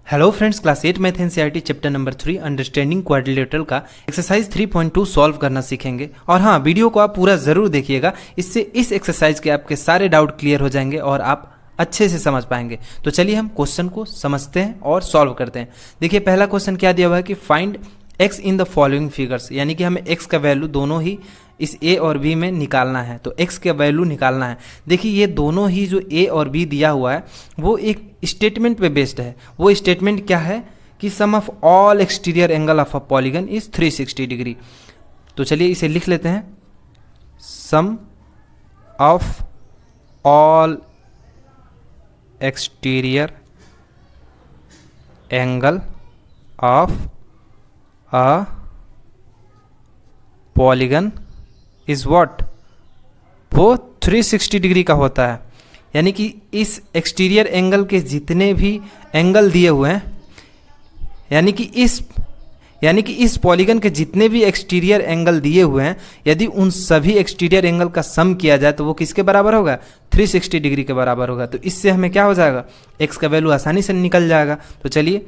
Hello friends, class 8 math NCERT chapter number 3 understanding quadrilateral का exercise 3.2 solve करना सीखेंगे। और हाँ, वीडियो को आप पूरा ज़रूर देखिएगा, इससे इस एक्सरसाइज के आपके सारे डाउट क्लियर हो जाएंगे और आप अच्छे से समझ पाएंगे। तो चलिए हम क्वेश्चन को समझते हैं और सॉल्व करते हैं। देखिए पहला क्वेश्चन क्या दिया हुआ है कि find x in the following figures, यानी कि हमें x का वैल्यू दोनों ही इस a और b में निकालना है। तो x का वैल्यू निकालना है। देखिए ये दोनों ही जो a और b दिया हुआ है वो एक स्टेटमेंट पे बेस्ड है। वो स्टेटमेंट क्या है कि sum of all exterior angle of a polygon is 360 degree. तो चलिए इसे लिख लेते हैं, sum of all exterior angle of a polygon is what, वो 360 डिग्री का होता है। यानी कि इस एक्सटीरियर एंगल के जितने भी एंगल दिए हुए हैं, यानी कि इस पॉलीगन के जितने भी एक्सटीरियर एंगल दिए हुए हैं, यदि उन सभी एक्सटीरियर एंगल का सम किया जाए तो वो किसके बराबर होगा, 360 डिग्री के बराबर होगा। तो इससे हमें क्या हो जाएगा, x का वैल्यू आसानी से निकल जाएगा। तो चलिए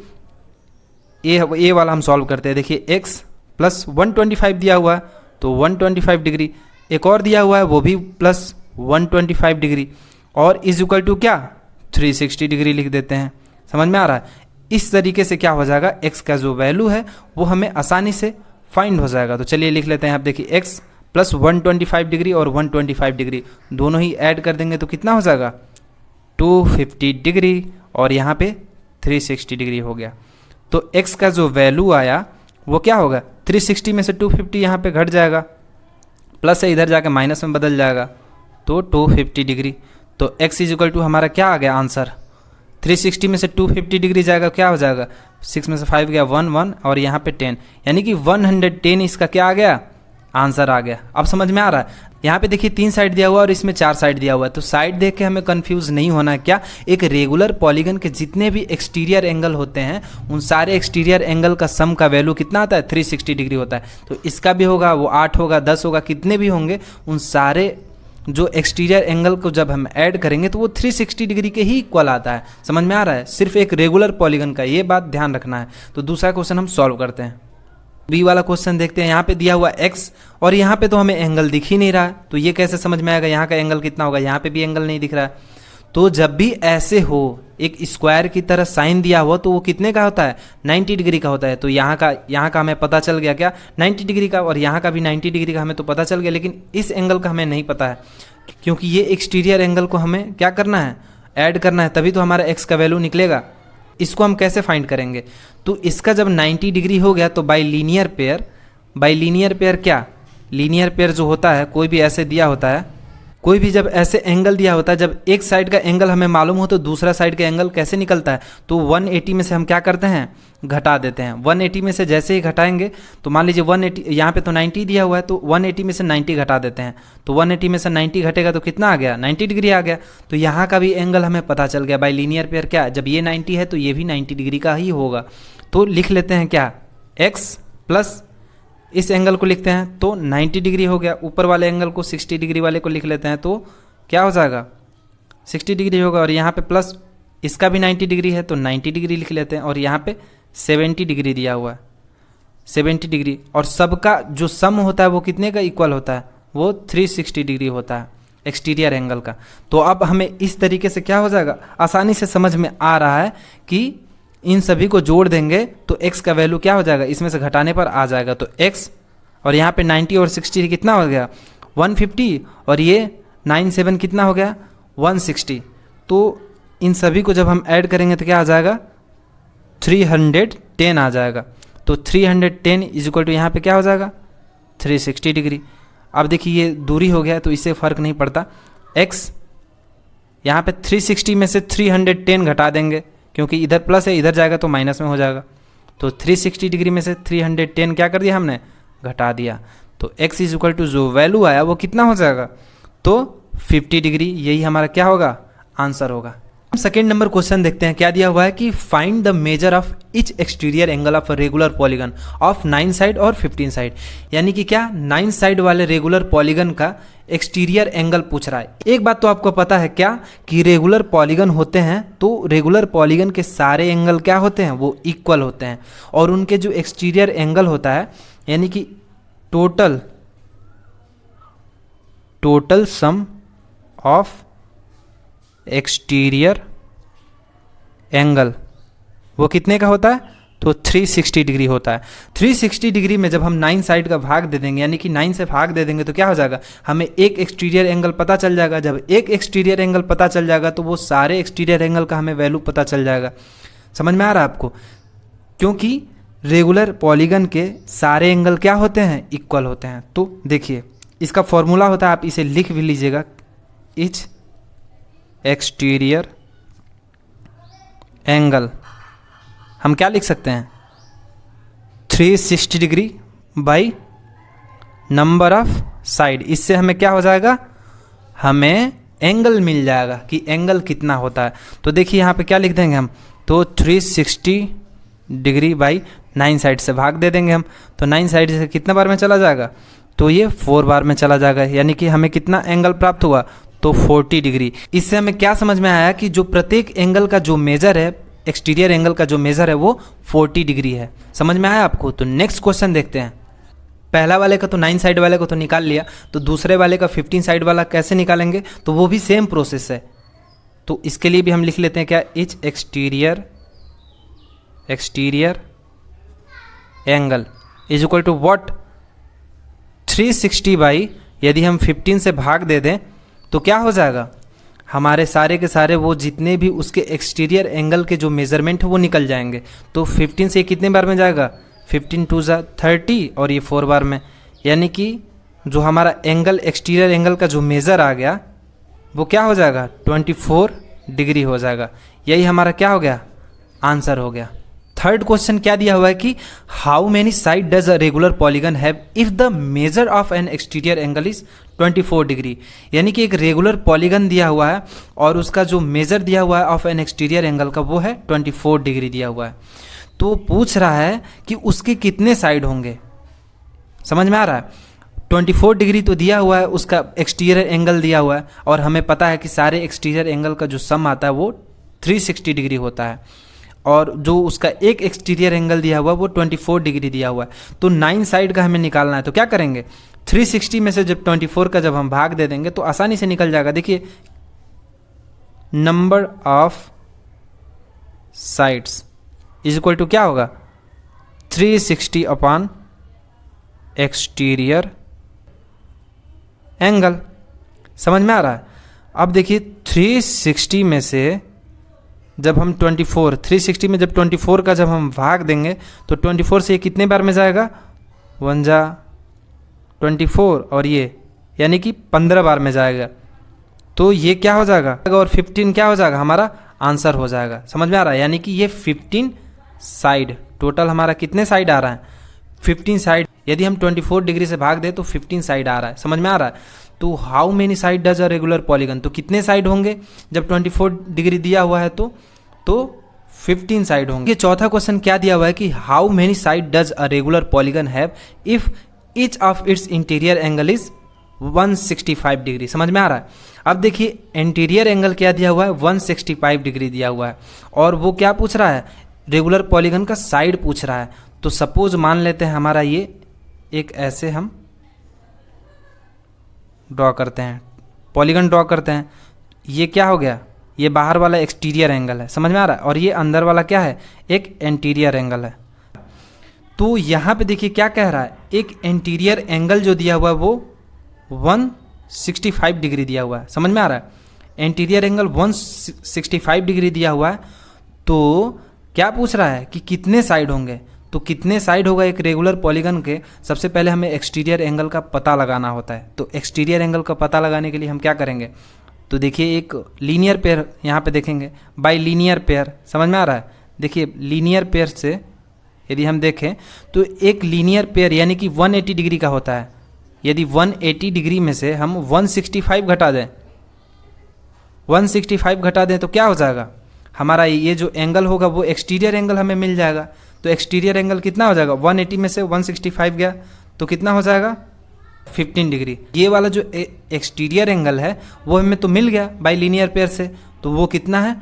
ए वाला हम सॉल्व करते हैं। देखिए x प्लस 125 दिया हुआ है तो 125 डिग्री, एक और दिया हुआ है वो भी प्लस 125 डिग्री, और इज इक्वल टू क्या, 360 डिग्री लिख देते हैं। समझ में आ रहा है। इस तरीके से क्या हो जाएगा, x का जो वैल्यू है वो हमें आसानी से फाइंड हो जाएगा। तो चलिए लिख लेते हैं। आप देखिए x प्लस 125 डिग्री और 125 डिग्री दोनों ही ऐड कर देंगे तो कितना हो जाएगा, 250 डिग्री, और यहाँ पे 360 डिग्री हो गया। तो x का जो वैल्यू आया वो क्या होगा, 360 में से 250 यहाँ पे घट जाएगा, प्लस है इधर जाके माइनस में बदल जाएगा, तो 250 डिग्री। तो x इज इक्वल टू हमारा क्या आ गया आंसर, 360 में से 250 डिग्री जाएगा, क्या हो जाएगा, 6 में से 5 गया 1 और यहाँ पे 10, यानी कि 110 इसका क्या आ गया, आंसर आ गया। अब समझ में आ रहा है। यहाँ पे देखिए 3 साइड दिया हुआ और इसमें 4 साइड दिया हुआ है, तो साइड देख के हमें कंफ्यूज नहीं होना है। क्या, एक रेगुलर पॉलीगन के जितने भी एक्सटीरियर एंगल होते हैं उन सारे एक्सटीरियर एंगल का सम का वैल्यू कितना आता है, 360 डिग्री होता है। तो इसका भी होगा, वो 8 होगा, 10 होगा, कितने भी होंगे, उन सारे जो एक्सटीरियर एंगल को जब हम ऐड करेंगे तो वो 360 डिग्री के ही इक्वल आता है। समझ में आ रहा है, सिर्फ एक रेगुलर पॉलीगन का, ये बात ध्यान रखना है। तो दूसरा क्वेश्चन हम सॉल्व करते हैं। बी वाला क्वेश्चन देखते हैं। यहाँ पे दिया हुआ x और यहाँ पे तो हमें एंगल दिख ही नहीं रहा है, तो ये कैसे समझ में आएगा यहाँ का एंगल कितना होगा, यहाँ पे भी एंगल नहीं दिख रहा है। तो जब भी ऐसे हो, एक स्क्वायर की तरह साइन दिया हुआ, तो वो कितने का होता है, 90 डिग्री का होता है। तो यहाँ का हमें पता चल गया क्या, 90 डिग्री का, और यहाँ का भी 90 डिग्री का हमें तो पता चल गया, लेकिन इस एंगल का हमें नहीं पता है, क्योंकि ये एक्सटीरियर एंगल को हमें क्या करना है, ऐड करना है, तभी तो हमारा x का वैल्यू निकलेगा। इसको हम कैसे फाइंड करेंगे, तो इसका जब 90 डिग्री हो गया तो बाय लीनियर पेयर क्या, लीनियर पेयर जो होता है, कोई भी ऐसे दिया होता है, कोई भी जब ऐसे एंगल दिया होता है, जब एक साइड का एंगल हमें मालूम हो तो दूसरा साइड का एंगल कैसे निकलता है, तो 180 में से हम क्या करते हैं, घटा देते हैं। 180 में से जैसे ही घटाएंगे तो मान लीजिए 180, यहाँ पे तो 90 दिया हुआ है, तो 180 में से 90 घटा देते हैं, तो 180 में से 90 घटेगा तो कितना आ गया, 90 डिग्री आ गया। तो यहाँ का भी एंगल हमें पता चल गया बाय लीनियर पेयर, क्या, जब ये 90 है तो ये भी 90 डिग्री का ही होगा। तो लिख लेते हैं क्या, x प्लस इस एंगल को लिखते हैं तो 90 डिग्री हो गया, ऊपर वाले एंगल को 60 डिग्री वाले को लिख लेते हैं तो क्या हो जाएगा, 60 डिग्री होगा, और यहाँ पे प्लस इसका भी 90 डिग्री है तो 90 डिग्री लिख लेते हैं, और यहाँ पे 70 डिग्री दिया हुआ है, 70 डिग्री, और सबका जो सम होता है वो कितने का इक्वल होता है, वो 360 डिग्री होता है एक्सटीरियर एंगल का। तो अब हमें इस तरीके से क्या हो जाएगा, आसानी से समझ में आ रहा है कि इन सभी को जोड़ देंगे तो x का वैल्यू क्या हो जाएगा, इसमें से घटाने पर आ जाएगा। तो x और यहाँ पे 90 और 60 कितना हो गया, 150, और ये 97 कितना हो गया, 160। तो इन सभी को जब हम ऐड करेंगे तो क्या आ जाएगा, 310 आ जाएगा। तो 310 इज इक्वल टू यहाँ पे क्या हो जाएगा, 360 डिग्री। अब देखिए ये दूरी हो गया तो इससे फ़र्क नहीं पड़ता, x यहाँ पे 360 में से 310 घटा देंगे, क्योंकि इधर प्लस है, इधर जाएगा तो माइनस में हो जाएगा। तो 360 डिग्री में से 310 क्या कर दिया हमने, घटा दिया। तो x इज इक्वल टू जो वैल्यू आया वो कितना हो जाएगा, तो 50 डिग्री। यही हमारा क्या होगा, आंसर होगा। सेकेंड नंबर क्वेश्चन देखते हैं, क्या दिया हुआ है कि find the measure of each exterior angle of regular polygon of 9 side और 15 साइड। यानी कि क्या 9 साइड वाले रेगुलर पॉलीगन का एक्सटीरियर एंगल पूछ रहा है। एक बात तो आपको पता है क्या कि रेगुलर पॉलीगन होते हैं तो रेगुलर पॉलीगन के सारे एंगल क्या होते हैं, वो इक्वल होते हैं, और उनके जो एक्सटीरियर एंगल होता है यानी कि total sum of exterior angle वो कितने का होता है, तो 360 डिग्री होता है। 360 डिग्री में जब हम 9 साइड का भाग दे देंगे यानी कि 9 से भाग दे देंगे तो क्या हो जाएगा, हमें एक एक्सटीरियर एंगल पता चल जाएगा। जब एक एक्सटीरियर एंगल पता चल जाएगा तो वो सारे एक्सटीरियर एंगल का हमें वैल्यू पता चल जाएगा। समझ में आ रहा है आपको, क्योंकि रेगुलर पॉलीगन के सारे एंगल क्या होते हैं, इक्वल होते हैं। तो देखिए इसका फॉर्मूला होता है, आप इसे लिख भी लीजिएगा, इच एक्सटीरियर एंगल हम क्या लिख सकते हैं, 360 degree by number of side. इससे हमें क्या हो जाएगा, हमें एंगल मिल जाएगा कि एंगल कितना होता है। तो देखिए यहाँ पे क्या लिख देंगे हम, तो 360 डिग्री बाई 9 साइड से भाग दे देंगे हम, तो 9 साइड से कितने बार में चला जाएगा, तो ये 4 बार में चला जाएगा, यानी कि हमें कितना एंगल प्राप्त हुआ, तो 40 डिग्री। इससे हमें क्या समझ में आया कि जो प्रत्येक एंगल का जो मेजर है, एक्सटीरियर एंगल का जो मेजर है वो 40 डिग्री है। समझ में आया आपको। तो नेक्स्ट क्वेश्चन देखते हैं। पहला वाले का तो 9 साइड वाले को तो निकाल लिया, तो दूसरे वाले का 15 साइड वाला कैसे निकालेंगे, तो वो भी सेम प्रोसेस है। तो इसके लिए भी हम लिख लेते हैं क्या, each exterior angle is equal to what, 360 by, यदि हम 15 से भाग दे दें तो क्या हो जाएगा, हमारे सारे के सारे वो जितने भी उसके एक्सटीरियर एंगल के जो मेज़रमेंट है वो निकल जाएंगे। तो 15 से कितने बार में जाएगा, 15 2 जा 30 और ये 4 बार में, यानी कि जो हमारा एंगल एक्सटीरियर एंगल का जो मेज़र आ गया वो क्या हो जाएगा, 24 डिग्री हो जाएगा। यही हमारा क्या हो गया, आंसर हो गया। थर्ड क्वेश्चन क्या दिया हुआ है कि how many side does a regular polygon have if the measure of N exterior angle is 24 degree. यानी कि एक रेगुलर पॉलीगन दिया हुआ है और उसका जो मेजर दिया हुआ है ऑफ एन एक्सटीरियर एंगल का वो है 24 डिग्री दिया हुआ है। तो पूछ रहा है कि उसके कितने साइड होंगे। समझ में आ रहा है, 24 डिग्री तो दिया हुआ है, उसका एक्सटीरियर एंगल दिया हुआ है और हमें पता है कि सारे एक्सटीरियर एंगल का जो सम आता है वो 360 डिग्री होता है, और जो उसका एक एक्सटीरियर एंगल दिया हुआ है वो 24 डिग्री दिया हुआ है। तो 9 साइड का हमें निकालना है, तो क्या करेंगे, 360 में से जब 24 का जब हम भाग दे देंगे तो आसानी से निकल जाएगा। देखिए number of sides is equal to क्या होगा, 360 अपॉन एक्सटीरियर एंगल। समझ में आ रहा है। अब देखिए 360 में से जब हम 360 में जब 24 का जब हम भाग देंगे तो 24 से ये कितने बार में जाएगा, 1 जा 24 और ये यानी कि 15 बार में जाएगा। तो ये क्या हो जाएगा और 15 क्या हो जाएगा, हमारा आंसर हो जाएगा। समझ में आ रहा है, यानी कि ये 15 साइड, टोटल हमारा कितने साइड आ रहा है, 15 साइड। यदि हम 24 डिग्री से भाग दें तो 15 साइड आ रहा है। समझ में आ रहा है। तो how many side does a regular polygon, तो कितने साइड होंगे जब 24 डिग्री दिया हुआ है तो 15 साइड होंगे। ये चौथा क्वेश्चन क्या दिया हुआ है कि how many side does a regular polygon have if each of its interior angle is 165 degree. समझ में आ रहा है। अब देखिए इंटीरियर एंगल क्या दिया हुआ है, 165 डिग्री दिया हुआ है, और वो क्या पूछ रहा है, रेगुलर पॉलीगन का साइड पूछ रहा है। तो सपोज मान लेते हैं हमारा ये एक ऐसे हम ड्रॉ करते हैं, पॉलीगन ड्रॉ करते हैं। ये क्या हो गया, ये बाहर वाला एक्सटीरियर एंगल है। समझ में आ रहा है। और ये अंदर वाला क्या है, एक इंटीरियर एंगल है। तो यहाँ पे देखिए क्या कह रहा है, एक इंटीरियर एंगल जो दिया हुआ है वो 165 डिग्री दिया हुआ है। समझ में आ रहा है। इंटीरियर एंगल 165 डिग्री दिया हुआ है। तो क्या पूछ रहा है कि कितने साइड होंगे, तो कितने साइड होगा एक रेगुलर पॉलीगन के। सबसे पहले हमें एक्सटीरियर एंगल का पता लगाना होता है। तो एक्सटीरियर एंगल का पता लगाने के लिए हम क्या करेंगे, तो देखिए एक लीनियर पेयर यहाँ पे देखेंगे, बाय लीनियर पेयर। समझ में आ रहा है। देखिए लीनियर पेयर से यदि हम देखें तो एक लीनियर पेयर यानी कि 180 डिग्री का होता है। यदि 180 डिग्री में से हम 165 घटा दें, 165 घटा दें तो क्या हो जाएगा, हमारा ये जो एंगल होगा वो एक्सटीरियर एंगल हमें मिल जाएगा। तो एक्सटीरियर एंगल कितना हो जाएगा, 180 में से 165 गया तो कितना हो जाएगा 15 डिग्री। ये वाला जो एक्सटीरियर एंगल है वो हमें तो मिल गया बाई लीनियर पेयर से, तो वो कितना है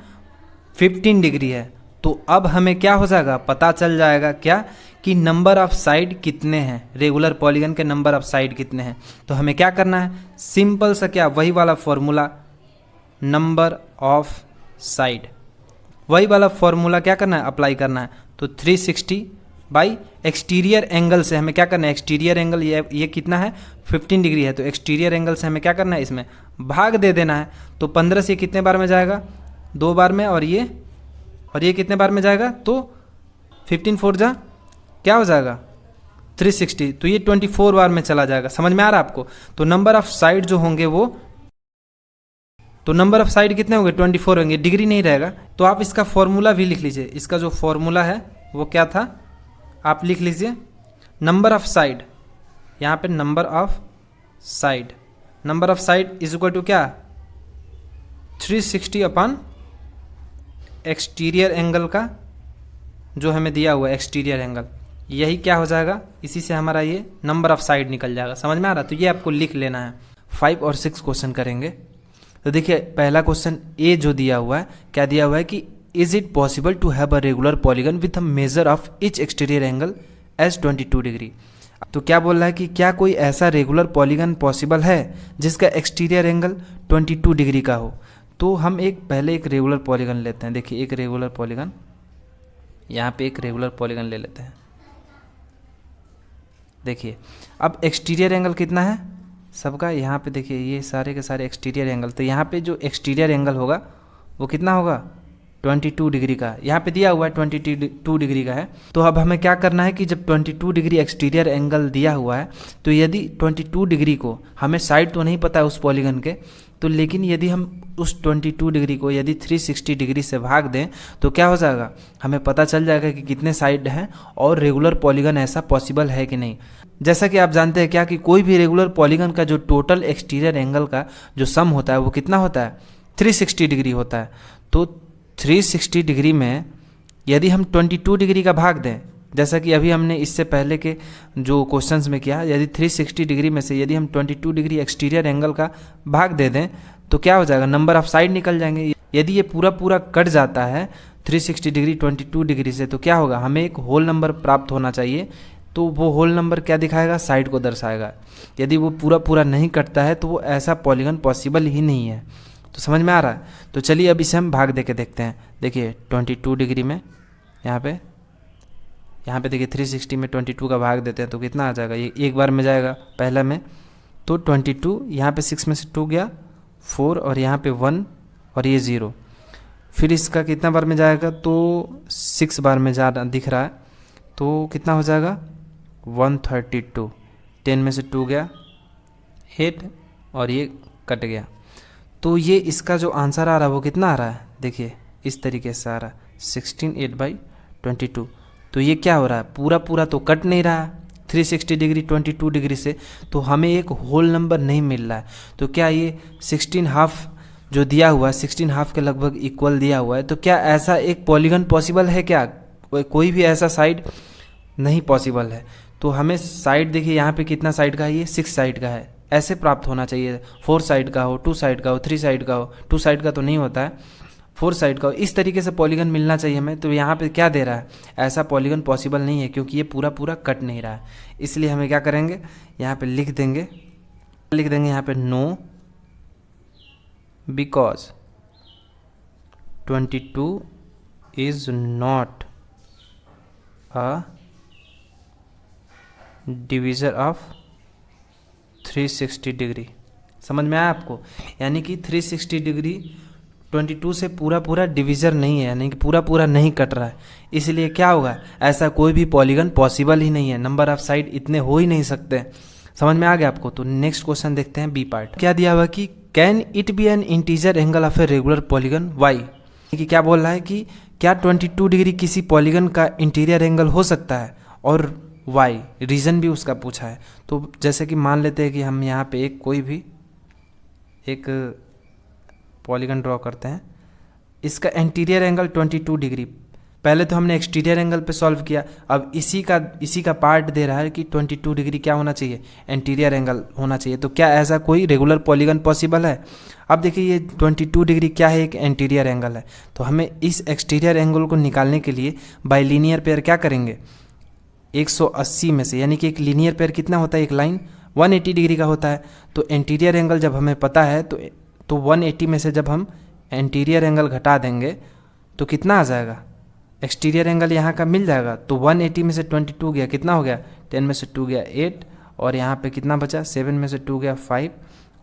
15 डिग्री है। तो अब हमें क्या हो जाएगा, पता चल जाएगा क्या कि नंबर ऑफ साइड कितने हैं, रेगुलर पॉलीगन के नंबर ऑफ साइड कितने हैं। तो हमें क्या करना है, सिंपल सा क्या, वही वाला फॉर्मूला नंबर ऑफ साइड, वही वाला फॉर्मूला क्या करना है, अप्लाई करना है। तो 360 बाई एक्सटीरियर एंगल से हमें क्या करना है, एक्सटीरियर एंगल ये कितना है 15 डिग्री है, तो एक्सटीरियर एंगल से हमें क्या करना है, इसमें भाग दे देना है। तो 15 से कितने बार में जाएगा, 2 बार में, और ये कितने बार में जाएगा, तो 15 4 जा क्या हो जाएगा 360, तो ये 24 बार में चला जाएगा। समझ में आ रहा है आपको। तो नंबर ऑफ साइड जो होंगे वो, तो नंबर ऑफ साइड कितने होंगे 24 होंगे, डिग्री नहीं रहेगा। तो आप इसका फॉर्मूला भी लिख लीजिए, इसका जो फॉर्मूला है वो क्या था, आप लिख लीजिए नंबर ऑफ साइड, यहाँ पे number of side is equal to क्या 360 अपॉन एक्सटीरियर एंगल का जो हमें दिया हुआ है एक्सटीरियर एंगल, यही क्या हो जाएगा, इसी से हमारा ये नंबर ऑफ साइड निकल जाएगा। समझ में आ रहा, तो ये आपको लिख लेना है। 5 और 6 क्वेश्चन करेंगे। तो देखिए पहला क्वेश्चन ए जो दिया हुआ है, क्या दिया हुआ है कि is it possible to have a regular polygon with a measure of each exterior angle as 22 degree. तो क्या बोल रहा है कि क्या कोई ऐसा रेगुलर पॉलीगन पॉसिबल है जिसका एक्सटीरियर एंगल 22 डिग्री का हो। तो हम पहले एक रेगुलर पॉलीगन लेते हैं। देखिए एक रेगुलर पॉलीगन, यहाँ पे एक रेगुलर पॉलीगन ले लेते हैं। देखिए अब एक्सटीरियर एंगल कितना है सबका, यहाँ पे देखिए ये सारे के सारे एक्सटीरियर एंगल, तो यहाँ पे जो एक्सटीरियर एंगल होगा वो कितना होगा 22 डिग्री का, यहाँ पे दिया हुआ है 22 डिग्री का है। तो अब हमें क्या करना है कि जब 22 डिग्री एक्सटीरियर एंगल दिया हुआ है, तो यदि 22 डिग्री को, हमें साइड तो नहीं पता है उस पॉलीगन के, तो लेकिन यदि हम उस 22 डिग्री को यदि 360 डिग्री से भाग दें तो क्या हो जाएगा, हमें पता चल जाएगा कि कितने साइड हैं और रेगुलर पॉलीगन ऐसा पॉसिबल है कि नहीं। जैसा कि आप जानते हैं क्या कि कोई भी रेगुलर पॉलीगन का जो टोटल एक्सटीरियर एंगल का जो सम होता है वो कितना होता है 360 डिग्री होता है। तो 360 डिग्री में यदि हम 22 डिग्री का भाग दें, जैसा कि अभी हमने इससे पहले के जो क्वेश्चंस में किया, यदि 360 डिग्री में से यदि हम 22 डिग्री एक्सटीरियर एंगल का भाग दे दें तो क्या हो जाएगा, नंबर ऑफ साइड निकल जाएंगे। यदि ये पूरा कट जाता है 360 डिग्री 22 डिग्री से, तो क्या होगा, हमें एक होल नंबर प्राप्त होना चाहिए। तो वो होल नंबर क्या दिखाएगा, साइड को दर्शाएगा। यदि वो पूरा नहीं कटता है तो वो ऐसा पॉलीगन पॉसिबल ही नहीं है। तो समझ में आ रहा है। तो चलिए अब इसे हम भाग दे के देखते हैं। देखिए 22 डिग्री में यहाँ पे देखिए 360 में 22 का भाग देते हैं तो कितना आ जाएगा, ये एक बार में जाएगा पहला में, तो 22, यहाँ पे 6 में से 2 गया 4 और यहाँ पे 1 और ये 0, फिर इसका कितना बार में जाएगा, तो 6 बार में जा दिख रहा है, तो कितना हो जाएगा 132, 10 में से 2 गया 8 और ये कट गया। तो ये इसका जो आंसर आ रहा है वो कितना आ रहा है, देखिए इस तरीके से आ रहा है 16 8/22। तो ये क्या हो रहा है, पूरा तो कट नहीं रहा है 360 डिग्री 22 डिग्री से, तो हमें एक होल नंबर नहीं मिल रहा है। तो क्या ये 16 हाफ जो दिया हुआ है 16 हाफ के लगभग इक्वल दिया हुआ है, तो क्या ऐसा एक पॉलीगन पॉसिबल है क्या, कोई भी ऐसा साइड नहीं पॉसिबल है। तो हमें साइड देखिए यहाँ पे कितना साइड का है, ये 6 साइड का है, ऐसे प्राप्त होना चाहिए। 4 साइड का हो, 2 साइड का हो, 3 साइड का हो, 2 साइड का तो नहीं होता है, 4 साइड का हो, इस तरीके से पॉलीगन मिलना चाहिए हमें। तो यहाँ पे क्या दे रहा है, ऐसा पॉलीगन पॉसिबल नहीं है क्योंकि ये पूरा कट नहीं रहा है। इसलिए हमें क्या करेंगे, यहाँ पे लिख देंगे यहाँ पे no, because 22 is not a divisor of 360 degree. समझ में आया आपको, यानी कि 360 डिग्री 22 से पूरा डिवीज़र नहीं है, यानी कि पूरा नहीं कट रहा है। इसलिए क्या होगा, ऐसा कोई भी पॉलीगन पॉसिबल ही नहीं है, नंबर ऑफ साइड इतने हो ही नहीं सकते। समझ में आ गया आपको। तो नेक्स्ट क्वेश्चन देखते हैं बी पार्ट। क्या दिया हुआ कि can it be an integer angle of a regular polygon why, कि क्या बोल रहा है कि क्या 22 डिग्री किसी पॉलीगन का इंटीरियर एंगल हो सकता है, और वाई रीज़न भी उसका पूछा है। तो जैसे कि मान लेते हैं कि हम यहाँ पे कोई भी एक पॉलीगन ड्रॉ करते हैं। इसका एंटीरियर एंगल 22 डिग्री। पहले तो हमने एक्सटीरियर एंगल पे सॉल्व किया, अब इसी का पार्ट दे रहा है कि 22 डिग्री क्या होना चाहिए, एंटीरियर एंगल होना चाहिए। तो क्या ऐसा कोई रेगुलर पॉलीगन पॉसिबल है? अब देखिए ये 22 डिग्री क्या है, एक एंटीरियर एंगल है। तो हमें इस एक्सटीरियर एंगल को निकालने के लिए बाइलीनियर पेयर क्या करेंगे, 180 में से, यानी कि एक लीनियर पेयर कितना होता है, एक लाइन 180 डिग्री का होता है। तो एंटीरियर एंगल जब हमें पता है तो 180 में से जब हम एंटीरियर एंगल घटा देंगे तो कितना आ जाएगा, एक्सटीरियर एंगल यहाँ का मिल जाएगा। तो 180 में से 22 गया, कितना हो गया, 10 में से 2 गया 8, और यहाँ पे कितना बचा, 7 में से 2 गया 5,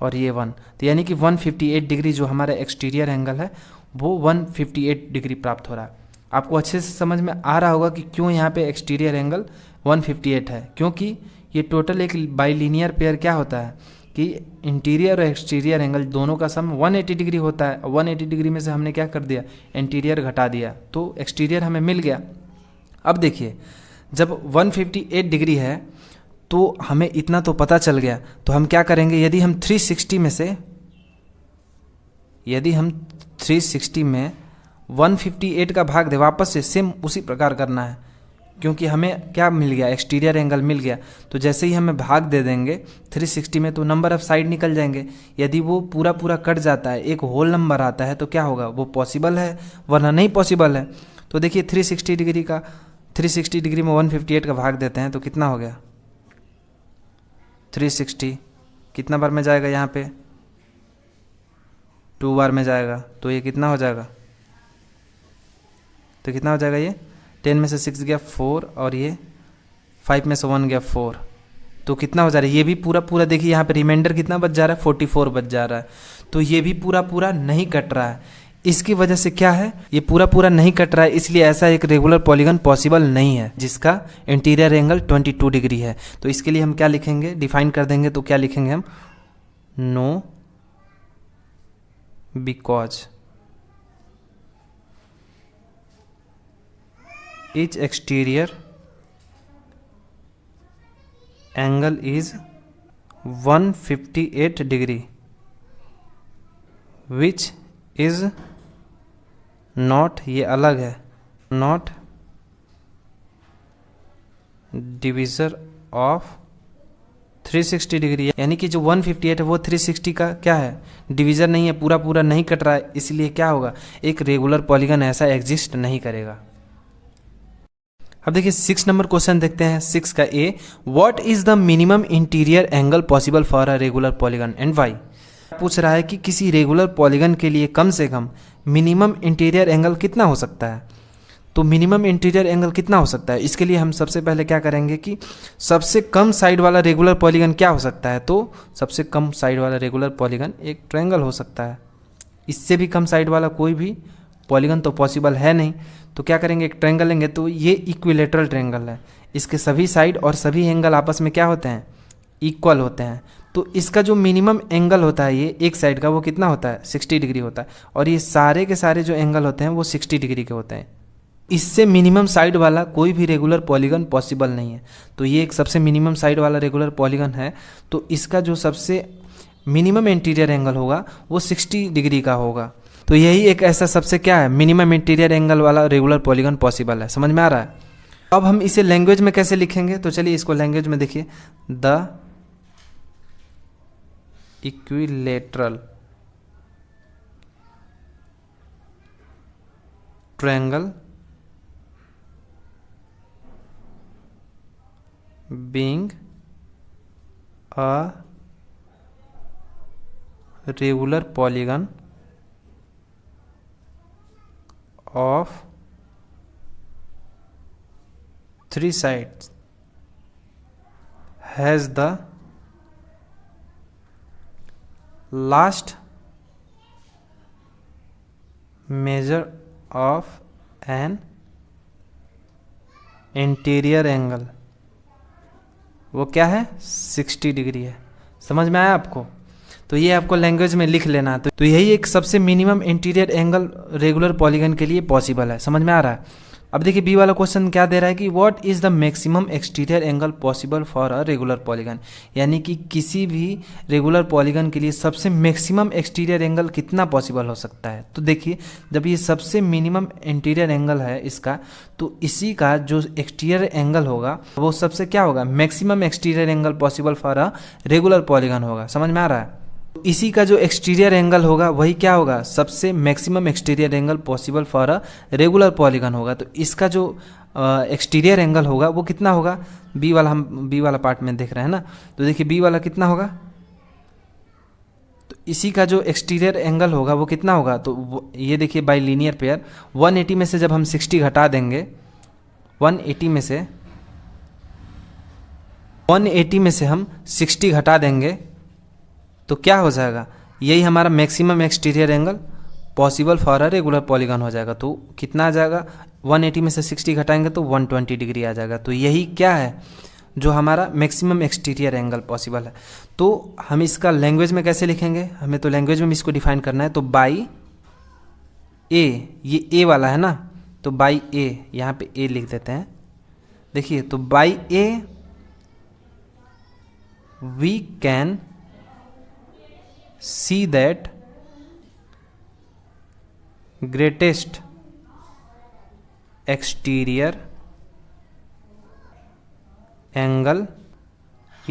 और ये 1। तो यानी कि 158 डिग्री जो हमारा एक्सटीरियर एंगल है वो 158 डिग्री प्राप्त हो रहा है। आपको अच्छे से समझ में आ रहा होगा कि क्यों यहाँ पे एक्सटीरियर एंगल 158 है, क्योंकि ये टोटल एक बाइलीनियर पेयर क्या होता है कि इंटीरियर और एक्सटीरियर एंगल दोनों का सम 180 डिग्री होता है। 180 डिग्री में से हमने क्या कर दिया, एंटीरियर घटा दिया, तो एक्सटीरियर हमें मिल गया। अब देखिए जब 158 डिग्री है तो हमें इतना तो पता चल गया, तो हम क्या करेंगे, यदि हम 360 में 158 का भाग दे, वापस से सेम उसी प्रकार करना है, क्योंकि हमें क्या मिल गया, एक्सटीरियर एंगल मिल गया। तो जैसे ही हमें भाग दे देंगे 360 में तो नंबर ऑफ साइड निकल जाएंगे। यदि वो पूरा कट जाता है, एक होल नंबर आता है, तो क्या होगा, वो पॉसिबल है, वरना नहीं पॉसिबल है। तो देखिए 360 डिग्री में 158 का भाग देते हैं तो कितना हो गया, 360 कितना बार में जाएगा, यहाँ पे 2 बार में जाएगा, तो ये कितना हो जाएगा, तो कितना हो जाएगा, ये 10 में से 6 गया 4, और ये 5 में से 1 गया 4, तो कितना हो जा रहा है, ये भी पूरा देखिए यहाँ पे रिमाइंडर कितना बच जा रहा है, 44 बच जा रहा है। तो ये भी पूरा नहीं कट रहा है। इसकी वजह से क्या है, ये पूरा नहीं कट रहा है, इसलिए ऐसा एक रेगुलर पॉलीगन पॉसिबल नहीं है जिसका इंटीरियर एंगल 22 डिग्री है। तो इसके लिए हम क्या लिखेंगे, डिफाइन कर देंगे, तो क्या लिखेंगे हम, no because each exterior angle is 158 degree which is not, ये अलग है, not divisor of 360 डिग्री, यानी कि जो 158 है वो 360 का क्या है, डिवीज़र नहीं है, पूरा नहीं कट रहा है, इसलिए क्या होगा, एक रेगुलर पॉलीगन ऐसा एग्जिस्ट नहीं करेगा। अब देखिए 6 नंबर क्वेश्चन देखते हैं। 6 का A, what is the minimum interior angle possible for a regular polygon and why. पूछ रहा है कि किसी रेगुलर पॉलीगन के लिए कम से कम मिनिमम इंटीरियर एंगल कितना हो सकता है। तो मिनिमम इंटीरियर एंगल कितना हो सकता है, इसके लिए हम सबसे पहले क्या करेंगे कि सबसे कम साइड वाला रेगुलर पॉलीगन क्या हो सकता है। तो सबसे कम साइड वाला रेगुलर पॉलीगन एक ट्रायंगल हो सकता है, इससे भी कम साइड वाला कोई भी पॉलीगन तो पॉसिबल है नहीं। तो क्या करेंगे, एक ट्रायंगल लेंगे, तो ये इक्विलेटरल ट्रायंगल है, इसके सभी साइड और सभी एंगल आपस में क्या होते हैं, इक्वल होते हैं। तो इसका जो मिनिमम एंगल होता है ये एक साइड का, वो कितना होता है, 60 डिग्री होता है, और ये सारे के सारे जो एंगल होते हैं वो 60 डिग्री के होते हैं। इससे मिनिमम साइड वाला कोई भी रेगुलर पॉलीगन पॉसिबल नहीं है। तो ये एक सबसे मिनिमम साइड वाला रेगुलर पॉलीगन है, तो इसका जो सबसे मिनिमम इंटीरियर एंगल होगा वो 60 डिग्री का होगा। तो यही एक ऐसा सबसे क्या है, मिनिमम इंटीरियर एंगल वाला रेगुलर पॉलीगन पॉसिबल है। समझ में आ रहा है। अब हम इसे लैंग्वेज में कैसे लिखेंगे, तो चलिए इसको लैंग्वेज में देखिए, the equilateral triangle being a regular polygon of 3 sides has the last measure of an interior angle, वो क्या है, 60 डिग्री है। समझ में आया आपको। तो ये आपको लैंग्वेज में लिख लेना। तो यही एक सबसे minimum interior angle regular polygon के लिए पॉसिबल है। समझ में आ रहा है। अब देखिए बी वाला क्वेश्चन क्या दे रहा है कि what is the maximum exterior angle possible for a regular polygon, यानी कि किसी भी रेगुलर पॉलीगन के लिए सबसे मैक्सिमम एक्सटीरियर एंगल कितना पॉसिबल हो सकता है। तो देखिए जब ये सबसे मिनिमम इंटीरियर एंगल है इसका, तो इसी का जो एक्सटीरियर एंगल होगा वो सबसे क्या होगा, maximum exterior angle possible for a regular polygon होगा। समझ में आ रहा है? इसी का जो एक्सटीरियर एंगल होगा वही क्या होगा, सबसे maximum exterior angle possible for a regular polygon होगा। तो इसका जो एक्सटीरियर एंगल होगा वो कितना होगा, बी वाला, हम बी वाला पार्ट में देख रहे हैं ना, तो देखिए बी वाला कितना होगा, तो इसी का जो एक्सटीरियर एंगल होगा वो कितना होगा, तो ये देखिए बाय लीनियर पेयर 180 में से जब हम 60 घटा देंगे, 180 में से हम 60 घटा देंगे तो क्या हो जाएगा, यही हमारा maximum exterior angle possible for a regular polygon हो जाएगा। तो कितना आ जाएगा, 180 में से 60 घटाएंगे तो 120 डिग्री आ जाएगा। तो यही क्या है, जो हमारा मैक्सिमम एक्सटीरियर एंगल पॉसिबल है। तो हम इसका लैंग्वेज में कैसे लिखेंगे, हमें तो लैंग्वेज में इसको डिफाइन करना है। तो बाई ए, ये ए वाला है ना, तो बाई ए, यहाँ पे ए लिख देते हैं। देखिए तो by A V can see that greatest exterior angle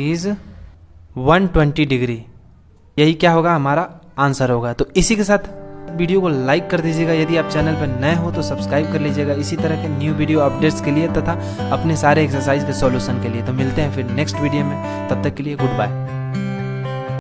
is 120 degree. यही क्या होगा, हमारा आंसर होगा। तो इसी के साथ वीडियो को लाइक कर दीजिएगा, यदि आप चैनल पर नए हो तो सब्सक्राइब कर लीजिएगा इसी तरह के न्यू वीडियो अपडेट्स के लिए तथा अपने सारे एक्सरसाइज के सॉल्यूशन के लिए। तो मिलते हैं फिर नेक्स्ट वीडियो में, तब तक के लिए गुड बाय।